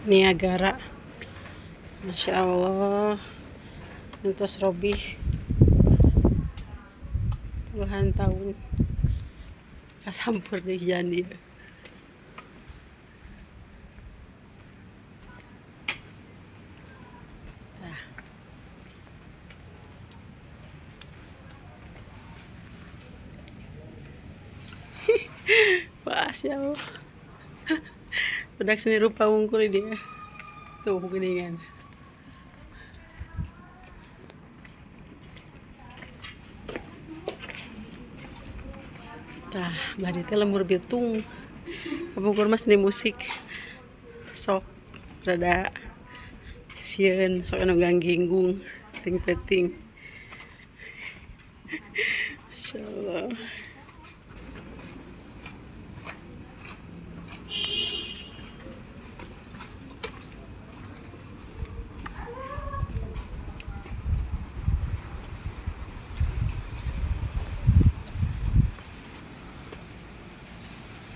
Niagara. Masya Allah, entos Robi puluhan tahun kasampur di jandi. Nah. Masya Allah. Udah seni rupa wungkul dia. Tuh geningan. Tah, bari teh lembur bitung. Kapungkur mas seni musik. Sok rada sieun sok anu gangginggung ting peting. Insyaallah.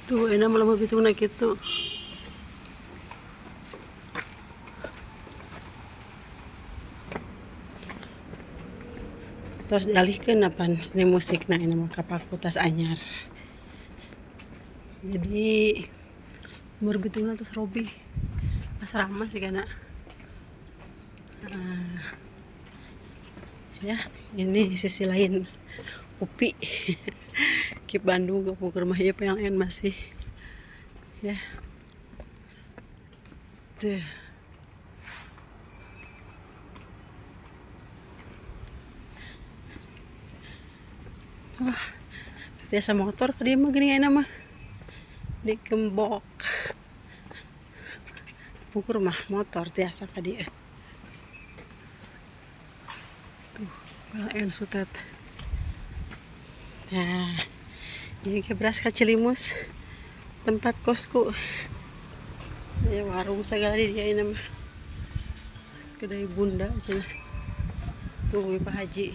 Tuh enak malah mau bitung nak gitu. Terus dialihkan apa seni musik nah ini mah ka Fakultas Anyar. Jadi umur bitung terus Robi asrama sih kana. Ya ini sisi lain UPI. Ke Bandung ke rumah ya PLN masih ya tuh. Wah, biasa motor ke dia mah gini enak mah digembok pukur mah motor biasa ke dia tuh PLN Sutet. Nah ini ke beras ke Cilimus tempat kosku ya, warung segala di dia ini mah kedai bunda cina tuh Pak Haji.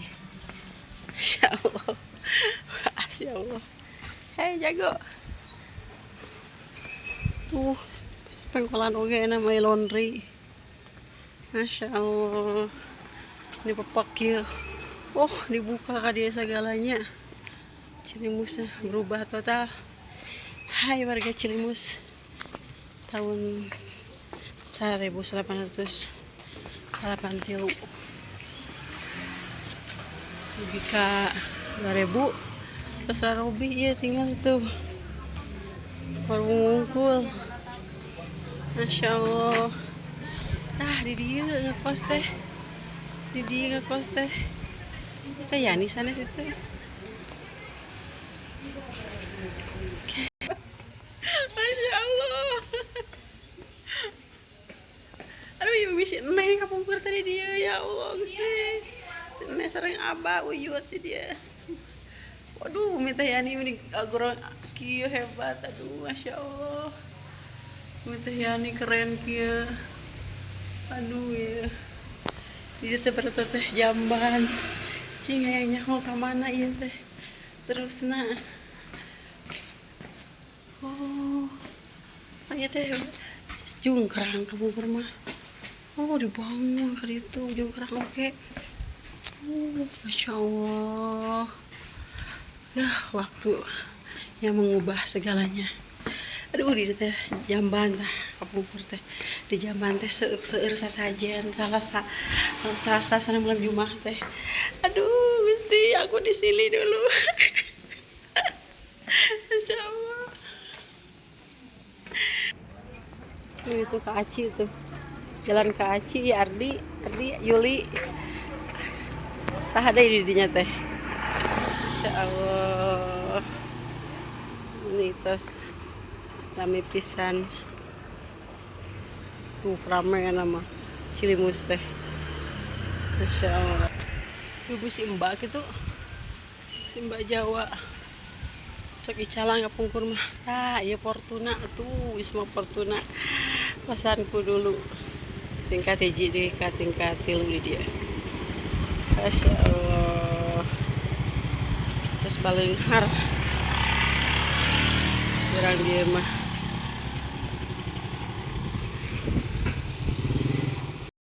Masya Allah. Masya Allah. Hei jago tuh pengkolan oge nama laundry. Masya Allah, ini pepak ya. Oh dibuka ka dia segalanya. Cilimusnya berubah total. Hai warga Cilimus tahun 1880 lebih ke 2000 terus Robi ya tinggal tuh warung wungkul. Masya Allah. Di dia ngekos teh, kita ya nih sana situ. Masya Allah. Aduh ibu misi neng kapungkur tadi dia ya Allah gusti. Neng sering abah uyut dia. Waduh minta yani ini agorong kieu hebat. Aduh Masya Allah. Minta yani keren kieu. Aduh ya. Dia teh berarti teh jamban. Cing ayahnya mau ke mana ieu teh? Terus nah. Oh. Aya teh jungkrang kapungkur mah. Oh dibangun ke itu jungkrang oke. Masya Allah. Ya waktu yang mengubah segalanya. Aduh di teh jamban tah kapungkur teh di jamban teh seueur sasajen salah sana malam Jumat teh. Aduh mesti aku di sini dulu. Masya Allah. Tuh itu Kak Aci tuh jalan ke Aci ya Ardi Yuli tah ada di dinya teh. Masya Allah ini tos rame pisan tuh ramai nama Cilimus teh. Masya Allah ibu si mbak gitu si mbak Jawa sok icalang kapungkur mah ya Fortuna tuh Wisma Fortuna pesanku dulu tingkat hiji deh ke tingkat tilu di dia. Masya Allah. Terus paling har orang dia mah